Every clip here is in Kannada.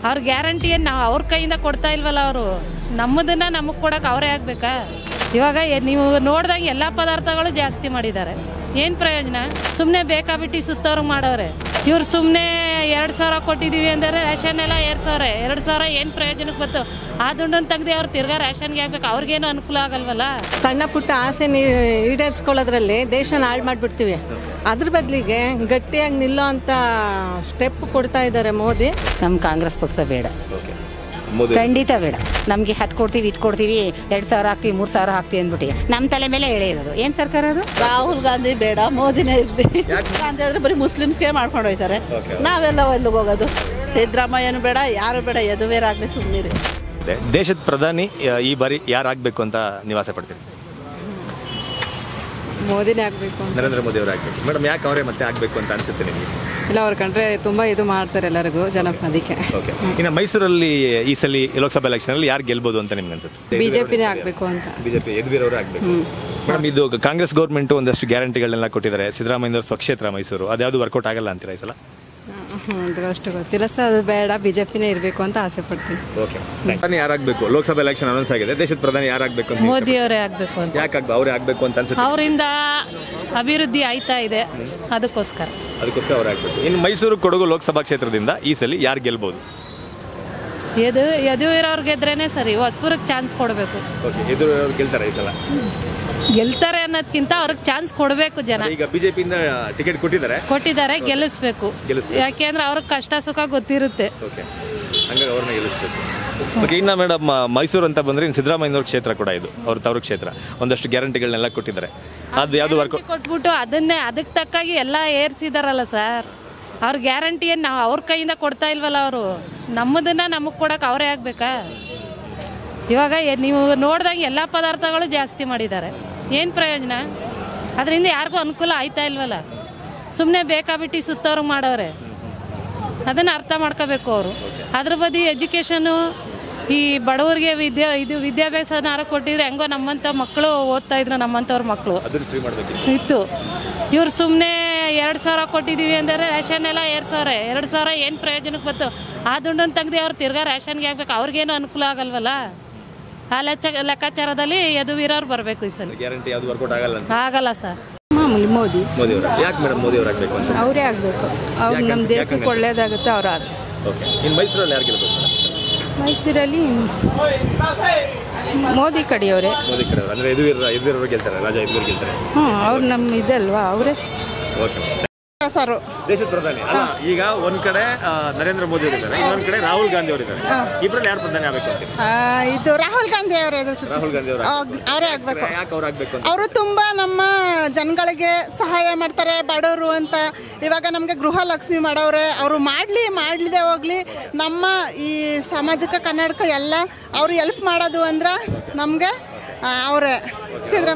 ಅವ್ರ ಗ್ಯಾರಂಟಿಯನ್ನು ನಾವು ಅವ್ರ ಕೈಯಿಂದ ಕೊಡ್ತಾ ಇಲ್ವಲ್ಲ, ಅವರು ನಮ್ಮದನ್ನು ನಮಗೆ ಕೊಡೋಕೆ ಅವರೇ ಆಗಬೇಕಾ? ಇವಾಗ ನೀವು ನೋಡಿದಾಗ ಎಲ್ಲ ಪದಾರ್ಥಗಳು ಜಾಸ್ತಿ ಮಾಡಿದ್ದಾರೆ. ಏನು ಪ್ರಯೋಜನ? ಸುಮ್ಮನೆ ಬೇಕಾಬಿಟ್ಟು ಸುತ್ತವ್ರಿಗೆ ಮಾಡೋರೆ. ಇವ್ರು ಸುಮ್ಮನೆ 2,000 ಕೊಟ್ಟಿದ್ದೀವಿ ಅಂದರೆ ರೇಷನ್ ಎಲ್ಲ 2,000 ಏನು ಪ್ರಯೋಜನಕ್ಕೆ ಬಂತು? ಆ ದುಡ್ಡನ್ನು ತೆಗ್ದು ಅವ್ರು ತಿರ್ಗಾ ರೇಷನ್ಗೆ ಹಾಕ್ಬೇಕು, ಅವ್ರಿಗೇನು ಅನುಕೂಲ ಆಗಲ್ವಲ್ಲ. ಸಣ್ಣ ಪುಟ್ಟ ಆಸೆ ಈಡೇರಿಸ್ಕೊಳ್ಳೋದ್ರಲ್ಲಿ ದೇಶನ ಹಾಳು ಮಾಡಿಬಿಡ್ತೀವಿ. ಅದ್ರ ಬದಲಿಗೆ ಗಟ್ಟಿಯಾಗಿ ನಿಲ್ಲೋ ಅಂತ ಸ್ಟೆಪ್ ಕೊಡ್ತಾ ಇದ್ದಾರೆ ಮೋದಿ. ನಮ್ಮ ಕಾಂಗ್ರೆಸ್ ಪಕ್ಷ ಬೇಡ, ಖಂಡಿತ ಬೇಡ. ನಮಗೆ 10 ಕೊಡ್ತೀವಿ, ಇದು ಕೊಡ್ತೀವಿ, 2,000 ಹಾಕ್ತೀವಿ, 3,000 ಹಾಕ್ತೀವಿ ಅಂದ್ಬಿಟ್ಟು ನಮ್ಮ ತಲೆ ಮೇಲೆ ಎಳೆಯೋದು. ಏನು ಸರ್ಕಾರ ಅದು? ರಾಹುಲ್ ಗಾಂಧಿ ಬೇಡ, ಮೋದಿನೇ ಇರಲಿ. ಗಾಂಧಿ ಆದರೆ ಬರೀ ಮುಸ್ಲಿಮ್ಸ್ಗೆ ಮಾಡ್ಕೊಂಡು ಹೋಯ್ತಾರೆ. ನಾವೆಲ್ಲ ಎಲ್ಲಿಗೆ ಹೋಗೋದು? ಸಿದ್ದರಾಮಯ್ಯನೂ ಬೇಡ, ಯಾರು ಬೇಡ, ಯದುವೀರಾಗಲಿ ಸುಮ್ಮನಿರಿ. ದೇಶದ ಪ್ರಧಾನಿ ಈ ಬಾರಿ ಯಾರಾಗಬೇಕು ಅಂತ ನೀವು ಆಸೆ ಪಡ್ತೀರಿ? ಮೋದಿನೇ ಆಗಬೇಕು. ನರೇಂದ್ರ ಮೋದಿ ಅವರು ಆಗಬೇಕು. ಮೇಡಮ್, ಯಾಕೆ ಅವರೇ ಮತ್ತೆ ಆಗಬೇಕು ಅಂತ ಅನ್ಸುತ್ತೆ ನಿಮಗೆ? ಇಲ್ಲ, ಅವ್ರ ಕಂಡ್ರೆ ತುಂಬ ಇದು ಮಾಡ್ತಾರೆ ಎಲ್ಲರಿಗೂ ಜನ, ಅದಕ್ಕೆ. ಓಕೆ. ಇನ್ನು ಮೈಸೂರಲ್ಲಿ ಈ ಸಲ ಲೋಕಸಭಾ ಎಲೆಕ್ಷನ್ ಅಲ್ಲಿ ಯಾರು ಗೆಲ್ಬೋದು ಅಂತ ನಿಮ್ಗೆ ಅನ್ಸುತ್ತೆ? ಬಿಜೆಪಿನೇ ಆಗಬೇಕು ಅಂತ. ಬಿಜೆಪಿ ಯದುವೀರ್ ಅವರು ಆಗಬೇಕು. ಮೇಡಮ್, ಇದು ಕಾಂಗ್ರೆಸ್ ಗೌರ್ಮೆಂಟ್ ಒಂದಷ್ಟು ಗ್ಯಾರಂಟಿಗಳನ್ನೆಲ್ಲ ಕೊಟ್ಟಿದ್ದಾರೆ. ಸಿದ್ದರಾಮಯ್ಯ ಸ್ವಕ್ಷೇತ್ರ ಮೈಸೂರು, ಅದ್ಯಾವುದು ವರ್ಕೌಟ್ ಆಗಲ್ಲ ಅಂತೀರಾ ಈ ಸಲ? ಅಷ್ಟು ಗೊತ್ತಿಲ್ಲ ಸರ್, ಅದು ಬೇಡ, ಬಿಜೆಪಿನೇ ಇರಬೇಕು ಅಂತ ಆಸೆ ಪಡ್ತೀನಿ. ಓಕೆ. ಪ್ರಧಾನಿ ಯಾರಾಗಬೇಕು? ಲೋಕಸಭಾ ಎಲೆಕ್ಷನ್ ಅನೌನ್ಸ್ ಆಗಿದೆ. ದೇಶದ ಪ್ರಧಾನಿ ಯಾರಾಗಬೇಕು ಅಂತ? ಮೋದಿ ಅವರೇ ಆಗಬೇಕು ಅಂತ. ಯಾಕೆ ಅವರೇ ಆಗಬೇಕು ಅಂತ ಅನ್ಸುತ್ತೆ? ಅವರಿಂದ ಅಭಿವೃದ್ಧಿ ಆಯ್ತಾ ಇದೆ, ಅದಕ್ಕೋಸ್ಕರ ಅವ್ರು ಆಗಬೇಕು. ಇನ್ನು ಮೈಸೂರು ಕೊಡಗು ಲೋಕಸಭಾ ಕ್ಷೇತ್ರದಿಂದ ಈ ಸಲ ಯಾರು ಗೆಲ್ಬಹುದು? ಯದುವೀರ್ ಅವ್ರು ಗೆದ್ರೇನೆ ಸರಿ. ಹೊಸಬರಿಗೆ ಚಾನ್ಸ್ ಕೊಡಬೇಕು. ಓಕೆ. ಯದುವೀರ್ ಅವರು ಗೆಲ್ತಾರೆ ಈ ಸಲ? ಗೆಲ್ತಾರೆ ಅನ್ನೋದಕ್ಕಿಂತ ಅವ್ರಿಗೆ ಚಾನ್ಸ್ ಕೊಡಬೇಕು ಜನ. ಈಗ ಬಿಜೆಪಿಯಿಂದ ಟಿಕೆಟ್ ಕೊಟ್ಟಿದ್ದಾರೆ, ಗೆಲ್ಲಿಸ್ಬೇಕು. ಯಾಕೆಂದ್ರೆ ಅವ್ರಿಗೆ ಕಷ್ಟ ಸುಖ ಗೊತ್ತಿರುತ್ತೆ. ಓಕೆ, ಹಂಗಾಗಿ ಅವ್ರನ್ನ ಗೆಲ್ಲಿಸ್ಬೇಕು. ಓಕೆ. ಇನ್ನು ಮೇಡಮ್, ಮೈಸೂರು ಅಂತ ಬಂದ್ರೆ ಇನ್ನು ಸಿದ್ದರಾಮಯ್ಯನವ್ರ ಕ್ಷೇತ್ರ ಕೂಡ ಇದು, ಅವ್ರ ತವರು ಕ್ಷೇತ್ರ. ಒಂದಷ್ಟು ಗ್ಯಾರಂಟಿಗಳನ್ನೆಲ್ಲ ಕೊಟ್ಟಿದ್ದಾರೆ. ಅದು ಯಾವುದು ವರ್ಕೌಟ್ ಕೊಟ್ಬಿಟ್ಟು ಅದಕ್ಕೆ ತಕ್ಕಾಗಿ ಎಲ್ಲ ಏರ್ಸಿದಾರಲ್ಲ ಸರ್. ಅವ್ರ ಗ್ಯಾರಂಟಿಯನ್ನು ನಾವು ಅವ್ರ ಕೈಯಿಂದ ಕೊಡ್ತಾ ಇಲ್ವಲ್ಲ, ಅವರು ನಮ್ಮದನ್ನು ನಮಗೆ ಕೊಡೋಕೆ ಅವರೇ ಆಗಬೇಕಾ? ಇವಾಗ ನೀವು ನೋಡಿದಾಗ ಎಲ್ಲ ಪದಾರ್ಥಗಳು ಜಾಸ್ತಿ ಮಾಡಿದ್ದಾರೆ. ಏನು ಪ್ರಯೋಜನ? ಅದರಿಂದ ಯಾರಿಗೂ ಅನುಕೂಲ ಆಯ್ತಾ ಇಲ್ವಲ್ಲ. ಸುಮ್ಮನೆ ಬೇಕಾಬಿಟ್ಟು ಸುತ್ತವ್ರಿಗೆ ಮಾಡೋರೆ. ಅದನ್ನು ಅರ್ಥ ಮಾಡ್ಕೋಬೇಕು ಅವರು. ಅದ್ರ ಬದಿ ಎಜುಕೇಷನು, ಈ ಬಡವರಿಗೆ ವಿದ್ಯಾಭ್ಯಾಸನಾರು ಕೊಟ್ಟಿದ್ರೆ ಹೆಂಗೋ ನಮ್ಮಂಥ ಮಕ್ಕಳು ಓದ್ತಾ ಇದ್ರು, ನಮ್ಮಂಥವ್ರ ಮಕ್ಕಳು ಇತ್ತು. ಇವ್ರು ಸುಮ್ಮನೆ 2,000 ಕೊಟ್ಟಿದ್ದೀವಿ ಅಂದರೆ ರೇಷನ್ ಎಲ್ಲ 2,000 ಏನು ಪ್ರಯೋಜನಕ್ಕೆ ಬಂತು? ಆ ದುಡ್ಡನ್ನು ತೆಗ್ದು ಅವ್ರು ತಿರ್ಗಾ ರೇಷನ್ಗೆ ಹಾಕ್ಬೇಕು, ಅವ್ರಿಗೇನು ಅನುಕೂಲ ಆಗಲ್ವಲ್ಲ. ಆ ಲೆಕ್ಕಾಚಾರದಲ್ಲಿ ಯದುವೀರವ್ರು ಬರಬೇಕು ಈ ಸಲ. ಗ್ಯಾರಂಟಿ ಯಾವುದು ವರ್ಕೌಟ್ ಆಗಲ್ಲ ಸರ್. ಮೋದಿ. ಯಾಕೆ ಮೇಡಮ್ ಮೋದಿ ಅವರು ಆಗಬೇಕು ಅಂತ? ಅವರೇ ಆಗಬೇಕು. ಅವ್ರು ನಮ್ಮ ದೇಶಕ್ಕೆ ಒಳ್ಳೇದಾಗುತ್ತೆ, ಅವ್ರು ಆಗಬೇಕು. ಓಕೆ. ಇನ್ನು ಮೈಸೂರಲ್ಲಿ ಯಾರು ಗೆಲ್ಬೇಕು? ಮೈಸೂರಲ್ಲಿ ಮೋದಿ ಕಡೆಯವರೇ. ಮೋದಿ ಕಡೆ ಅಂದರೆ ಯದುವೀರ್ ಅವರು ಗೆಲ್ತಾರೆ, ರಾಜ ಯದುವೀರ್ ಗೆಲ್ತಾರೆ. ಅವ್ರು ನಮ್ಮ ಇದಲ್ವಾ, ಅವರೇ. ಓಕೆ. ದೇಶದ ಪ್ರಧಾನಿ ಅಲ್ಲ, ಈಗ ಒಂದ್ ಕಡೆ ನರೇಂದ್ರ ಮೋದಿ ಅವರಿದ್ದಾರೆ, ಇನ್ನೊಂದ್ ಕಡೆ ರಾಹುಲ್ ಗಾಂಧಿ ಅವರಿದ್ದಾರೆ. ಇಬ್ಬರಲ್ಲಿ ಯಾರು ಪ್ರಧಾನಿ ಆಗಬೇಕು ಅಂತ? ಇದು ರಾಹುಲ್ ಗಾಂಧಿ ಅವರೇ. ರಾಹುಲ್ ಗಾಂಧಿ ಅವರೇ ಆಗಬೇಕು. ಯಾಕೆ ಅವ್ರು ಆಗಬೇಕು ಅಂತ? ಅವರು ತುಂಬಾ ನಮ್ಮ ಜನಗಳಿಗೆ ಸಹಾಯ ಮಾಡ್ತಾರೆ, ಬಡವರು ಅಂತ. ಇವಾಗ ನಮಗೆ ಗೃಹಲಕ್ಷ್ಮಿ ಮಾಡವ್ರೆ. ಅವರು ಮಾಡ್ಲಿದೆ ಹೋಗ್ಲಿ, ನಮ್ಮ ಈ ಸಾಮಾಜಿಕ ಕನ್ನಡಕ ಎಲ್ಲ ಅವರು ಎಲ್ಪ್ ಮಾಡೋದು ಅಂದ್ರೆ ನಮಗೆ ಅವರೇ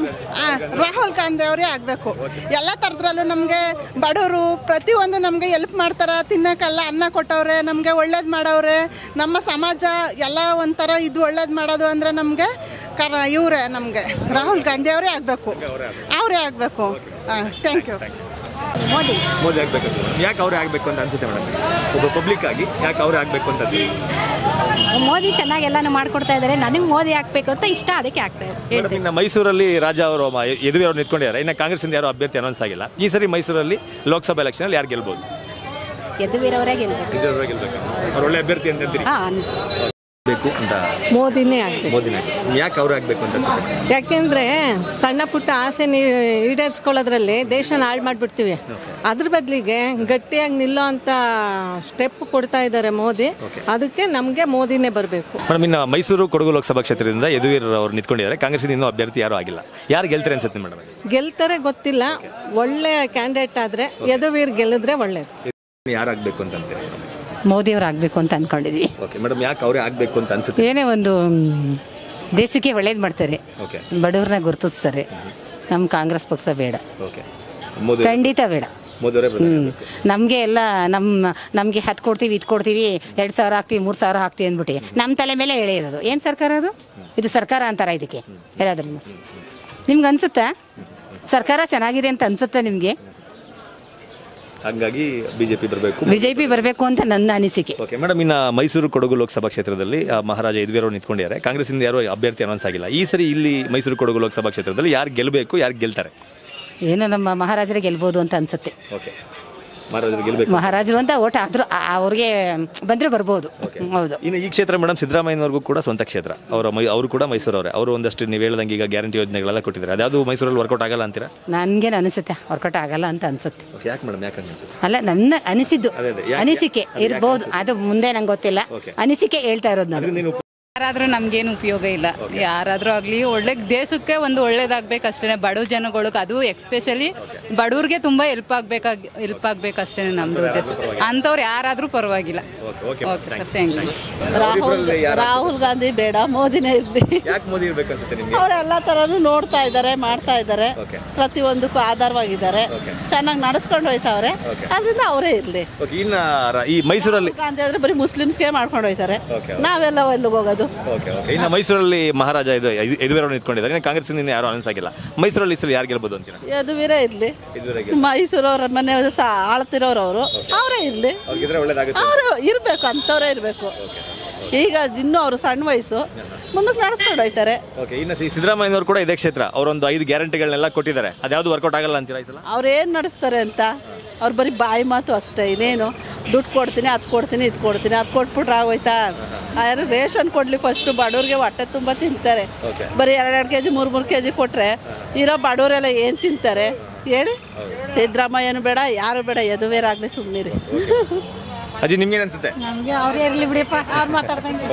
ರಾಹುಲ್ ಗಾಂಧಿ ಅವರೇ ಆಗಬೇಕು. ಎಲ್ಲ ಥರದ್ರಲ್ಲೂ ನಮಗೆ ಬಡವರು ಪ್ರತಿಯೊಂದು ನಮಗೆ ಎಲ್ಪ್ ಮಾಡ್ತಾರೆ. ತಿನ್ನೋಕ್ಕೆಲ್ಲ ಅನ್ನ ಕೊಟ್ಟವ್ರೆ, ನಮಗೆ ಒಳ್ಳೇದು ಮಾಡವ್ರೆ. ನಮ್ಮ ಸಮಾಜ ಎಲ್ಲ ಒಂಥರ ಇದು ಒಳ್ಳೇದು ಮಾಡೋದು ಅಂದರೆ ನಮಗೆ ಇವರೇ, ನಮಗೆ ರಾಹುಲ್ ಗಾಂಧಿ ಅವರೇ ಆಗಬೇಕು. ಅವರೇ ಆಗಬೇಕು. Thank you. ಮೋದಿ ಆಗಬೇಕು. ಯಾಕೆ ಅವರೇ ಆಗಬೇಕು ಅಂತ ಅನ್ಸುತ್ತೆ ಮೇಡಮ್? ಒಬ್ಬ ಪಬ್ಲಿಕ್ ಆಗಿ ಯಾಕೆ ಅವರೇ ಆಗಬೇಕು ಅಂತ ಅನ್ಸುತ್ತೆ? ಮೋದಿ ಚೆನ್ನಾಗಿ ಎಲ್ಲಾನು ಮಾಡ್ಕೊಡ್ತಾ ಇದ್ದಾರೆ. ನನಗೆ ಮೋದಿ ಹಾಕ್ಬೇಕು ಅಂತ ಇಷ್ಟ, ಅದಕ್ಕೆ ಆಗ್ತಾ ಇದೆ. ಇನ್ನು ಮೈಸೂರಲ್ಲಿ ರಾಜಾ ಅವರು ಯದುವೀರ್ ಅವರು ನಿಂತ್ಕೊಂಡಿದ್ದಾರೆ. ಇನ್ನು ಕಾಂಗ್ರೆಸ್ಸಿಂದ ಯಾರು ಅಭ್ಯರ್ಥಿ ಅನೌನ್ಸ್ ಆಗಿಲ್ಲ. ಈ ಸರಿ ಮೈಸೂರಲ್ಲಿ ಲೋಕಸಭಾ ಎಲೆಕ್ಷನ್ ಅಲ್ಲಿ ಯಾರು ಗೆಲ್ಬಹುದು? ಯದುವೀರ್ ಅವರೇ ಗೆಲ್ಬೇಕು. ಅವ್ರು ಒಳ್ಳೆ ಅಭ್ಯರ್ಥಿ ಅಂತ ಅಂತೀರಿ? ಬೇಕು ಅಂತ ಮೋದಿನೇ ಆಗಬೇಕು. ಮೋದಿನೇ. ಯಾಕೆ ಅವ್ರು ಆಗಬೇಕು ಅಂತ ಅನ್ಸುತ್ತೆ? ಯಾಕೆಂದ್ರೆ ಸಣ್ಣ ಪುಟ್ಟ ಆಸೆ ಈಡೇರಿಸ್ಕೊಳ್ಳೋದ್ರಲ್ಲಿ ದೇಶನ ಹಾಳು ಮಾಡಿಬಿಡ್ತೀವಿ. ಅದ್ರ ಬದಲಿಗೆ ಗಟ್ಟಿಯಾಗಿ ನಿಲ್ಲೋ ಅಂತ ಸ್ಟೆಪ್ ಕೊಡ್ತಾ ಇದ್ದಾರೆ ಮೋದಿ. ಅದಕ್ಕೆ ನಮಗೆ ಮೋದಿನೇ ಬರಬೇಕು. ಮೇಡಮ್, ಇನ್ನು ಮೈಸೂರು ಕೊಡಗು ಲೋಕಸಭಾ ಕ್ಷೇತ್ರದಿಂದ ಯದುವೀರ್ ಅವರು ನಿಂತ್ಕೊಂಡಿದ್ದಾರೆ. ಕಾಂಗ್ರೆಸ್ ಇನ್ನೂ ಅಭ್ಯರ್ಥಿ ಯಾರು ಆಗಿಲ್ಲ. ಯಾರು ಗೆಲ್ತಾರೆ ಅನ್ಸುತ್ತೆ ಮೇಡಮ್? ಗೆಲ್ತಾರೆ ಗೊತ್ತಿಲ್ಲ. ಒಳ್ಳೆ ಕ್ಯಾಂಡಿಡೇಟ್ ಆದ್ರೆ ಯದುವೀರ್ ಗೆಲ್ಲಿದ್ರೆ ಒಳ್ಳೇದು. ಯಾರಾಗಬೇಕು ಅಂತ ಅಂತೀರಿ? ಮೋದಿ ಅವ್ರು ಆಗಬೇಕು ಅಂತ ಅನ್ಕೊಂಡಿದ್ವಿ. ಓಕೆ ಮೇಡಮ್, ಯಾಕೆ ಅವರೇ ಆಗಬೇಕು ಅಂತ ಅನ್ಸುತ್ತೆ? ಏನೇ ಒಂದು ದೇಶಕ್ಕೆ ಒಳ್ಳೇದು ಮಾಡ್ತಾರೆ, ಬಡವ್ರನ್ನ ಗುರುತಿಸ್ತಾರೆ. ನಮ್ಮ ಕಾಂಗ್ರೆಸ್ ಪಕ್ಷ ಬೇಡ, ಖಂಡಿತ ಬೇಡ. ನಮಗೆ ಎಲ್ಲ ನಮಗೆ 10 ಕೊಡ್ತೀವಿ, ಇದು ಕೊಡ್ತೀವಿ, 2,000 ಹಾಕ್ತೀವಿ, 3,000 ಹಾಕ್ತೀವಿ ಅಂದ್ಬಿಟ್ಟು ನಮ್ಮ ತಲೆ ಮೇಲೆ ಎಳೆಯೋದು. ಏನು ಸರ್ಕಾರ ಅದು? ಇದು ಸರ್ಕಾರ ಅಂತಾರ ಇದಕ್ಕೆ? ಯಾರಾದ್ರೂ ನಿಮ್ಗೆ ಅನ್ಸುತ್ತಾ ಸರ್ಕಾರ ಚೆನ್ನಾಗಿದೆ ಅಂತ ಅನ್ಸುತ್ತಾ ನಿಮಗೆ? ಹಾಗಾಗಿ ಬಿಜೆಪಿ ಬರಬೇಕು. ಬಿಜೆಪಿ ಬರಬೇಕು ಅಂತ ನನ್ನ ಅನಿಸಿಕೆ. ಓಕೆ ಮೇಡಮ್, ಇನ್ನು ಮೈಸೂರು ಕೊಡಗು ಲೋಕಸಭಾ ಕ್ಷೇತ್ರದಲ್ಲಿ ಮಹಾರಾಜ ಯದುವೀರ್ ಅವರು ನಿಂತ್ಕೊಂಡಿದ್ದಾರೆ. ಕಾಂಗ್ರೆಸ್ಸಿಂದ ಯಾರು ಅಭ್ಯರ್ಥಿ ಅನೌನ್ಸ್ ಆಗಿಲ್ಲ. ಈ ಸರಿ ಇಲ್ಲಿ ಮೈಸೂರು ಕೊಡಗು ಲೋಕಸಭಾ ಕ್ಷೇತ್ರದಲ್ಲಿ ಯಾರು ಗೆಲ್ಲಬೇಕು, ಯಾರು ಗೆಲ್ತಾರೆ? ಏನೋ ನಮ್ಮ ಮಹಾರಾಜರೇ ಗೆಲ್ಬೋದು ಅಂತ ಅನ್ಸುತ್ತೆ. ಓಕೆ, ಮಹಾರಾಜರು ಗೆಲ್ಲಬೇಕು. ಮಹಾರಾಜರು ಅಂತ ಓಟ್ ಆದ್ರೂ ಅವ್ರಿಗೆ ಬಂದ್ರೆ ಬರ್ಬೋದು. ಹೌದು. ಇನ್ನು ಈ ಕ್ಷೇತ್ರ ಮೇಡಮ್ ಸಿದ್ದರಾಮಯ್ಯನವ್ರಿಗೂ ಕೂಡ ಸ್ವಂತ ಕ್ಷೇತ್ರ. ಅವರು ಕೂಡ ಮೈಸೂರವರೇ. ಅವರು ಒಂದಷ್ಟು ನೀವು ಹೇಳ್ದಂಗೆ ಈಗ ಗ್ಯಾರಂಟಿ ಯೋಜನೆಗಳೆಲ್ಲ ಕೊಟ್ಟಿದ್ದಾರೆ. ಅದ್ಯಾವುದು ಮೈಸೂರಲ್ಲಿ ವರ್ಕೌಟ್ ಆಗಲ್ಲ ಅಂತೀರಾ? ನನ್ಗೇನು ಅನಿಸುತ್ತೆ ವರ್ಕೌಟ್ ಆಗಲ್ಲ ಅಂತ ಅನ್ಸುತ್ತೆ. ಯಾಕೆ ಮೇಡಮ್, ಯಾಕೆ ಅನ್ಸುತ್ತೆ? ಅಲ್ಲ, ನನ್ನ ಅನಿಸಿದ್ದು ಅನಿಸಿಕೆ ಇರ್ಬೋದು, ಅದು ಮುಂದೆ ನಂಗೆ ಗೊತ್ತಿಲ್ಲ. ಅನಿಸಿಕೆ ಹೇಳ್ತಾ ಇರೋದು ನಾನು. ಯಾರಾದ್ರೂ ನಮ್ಗೇನು ಉಪಯೋಗ ಇಲ್ಲ. ಯಾರಾದ್ರೂ ಆಗ್ಲಿ ಒಳ್ಳೆ ದೇಶಕ್ಕೆ ಒಂದು ಒಳ್ಳೇದಾಗ್ಬೇಕಷ್ಟೇ. ಬಡ ಜನಗಳಿಗೆ, ಅದು ಎಕ್ಸ್ಪೆಷಲಿ ಬಡವ್ರಿಗೆ ತುಂಬಾ ಹೆಲ್ಪ್ ಆಗ್ಬೇಕಷ್ಟೇ ನಮ್ದು ಉದ್ದೇಶ. ಅಂಥವ್ರು ಯಾರಾದ್ರೂ ಪರವಾಗಿಲ್ಲ. Okay sir, thank you. Rahul Gandhi ಬೇಡ, ಮೋದಿನೇ ಇರ್ಲಿ. ಯಾಕೆ ಮೋದಿ ಇರ್ಬೇಕು ಅನ್ಸುತ್ತೆ ನಿಮಗೆ? ಅವ್ರು ಎಲ್ಲ ತರನು ನೋಡ್ತಾ ಇದ್ದಾರೆ, ಮಾಡ್ತಾ ಇದ್ದಾರೆ, ಪ್ರತಿಯೊಂದಕ್ಕೂ ಆಧಾರವಾಗಿದ್ದಾರೆ, ಚೆನ್ನಾಗಿ ನಡೆಸ್ಕೊಂಡು ಹೋಯ್ತಾವ್ರೆ. ಅದರಿಂದ ಅವರೇ ಇರ್ಲಿ. ಇನ್ನು ಈ ಮೈಸೂರಲ್ಲಿ ಗಾಂಧಿ ಆದ್ರೆ ಬರೀ ಮುಸ್ಲಿಮ್ಸ್ಗೆ ಮಾಡ್ಕೊಂಡು ಹೋಯ್ತಾರೆ. ನಾವೆಲ್ಲ ಎಲ್ಲಿಗೆ ಹೋಗೋದು? ಇನ್ನು ಮೈಸೂರಲ್ಲಿ ಮಹಾರಾಜ ಯದುವೀರ್ ಅವರು ನಿಂತ್ಕೊಂಡಿದ್ದಾರೆ. ಕಾಂಗ್ರೆಸ್ಸಿಂದ ಯಾರು ಅನೌನ್ಸ್ ಆಗಿಲ್ಲ. ಮೈಸೂರಲ್ಲಿ ಈ ಯಾರು ಗೆಲ್ಬೋದು ಅಂತೀರಾ? ಯದುವೀರೇ ಇರ್ಲಿ. ಮೈಸೂರವ್ರ ಮನೆ ಆಳ್ತಿರೋರು ಅವರೇ ಇರ್ಲಿ. ಅವರು ಇರ್ಬೇಕು, ಅಂತವ್ರೇ ಇರ್ಬೇಕು. ಈಗ ಇನ್ನೂ ಅವರು ಸಣ್ಣ ವಯಸ್ಸು, ಮುಂದಕ್ಕೆ ನಡೆಸ್ಕೊಂಡು ಹೋಯ್ತಾರೆ. ಇನ್ನು ಸಿದ್ದರಾಮಯ್ಯನವರು ಕೂಡ ಇದೇ ಕ್ಷೇತ್ರ. ಅವರೊಂದು 5 ಗ್ಯಾರಂಟಿಗಳನ್ನೆಲ್ಲ ಕೊಟ್ಟಿದ್ದಾರೆ. ಅದ್ಯಾವುದು ವರ್ಕೌಟ್ ಆಗಲ್ಲ ಅಂತೀರಾ ಈ ಸಲ? ಅವ್ರು ಏನು ನಡೆಸ್ತಾರೆ ಅಂತ ಅವ್ರು ಬರೀ ಬಾಯಿ ಮಾತು ಅಷ್ಟೇ. ಇನ್ನೇನು ದುಡ್ಡು ಕೊಡ್ತೀನಿ, ಅದು ಕೊಡ್ತೀನಿ, ಇದು ಕೊಡ್ತೀನಿ, ಅದು ಕೊಟ್ಬಿಟ್ರೆ ಆಗೋಯ್ತಾ? ಯಾರು ರೇಷನ್ ಕೊಡ್ಲಿ ಫಸ್ಟು, ಬಡವ್ರಿಗೆ ಹೊಟ್ಟೆ ತುಂಬ ತಿಂತಾರೆ. ಬರೀ 2 ಕೆಜಿ 3 ಕೆಜಿ ಕೊಟ್ರೆ ಇರೋ ಬಡವರೆಲ್ಲ ಏನು ತಿಂತಾರೆ ಹೇಳಿ? ಸಿದ್ದರಾಮಯ್ಯನು ಬೇಡ, ಯಾರು ಬೇಡ, ಯದುವೀರ್ ಆಗಲಿ, ಸುಮ್ಮನಿರಿ. ಅಜ್ಜಿ, ನಿಮ್ಗೇನು ಅನ್ಸುತ್ತೆ? ನಮಗೆ ಅವರೇ ಇರಲಿ ಬಿಡಿಯಪ್ಪ, ಅವ್ರು ಮಾತಾಡ್ದಂಗೆ.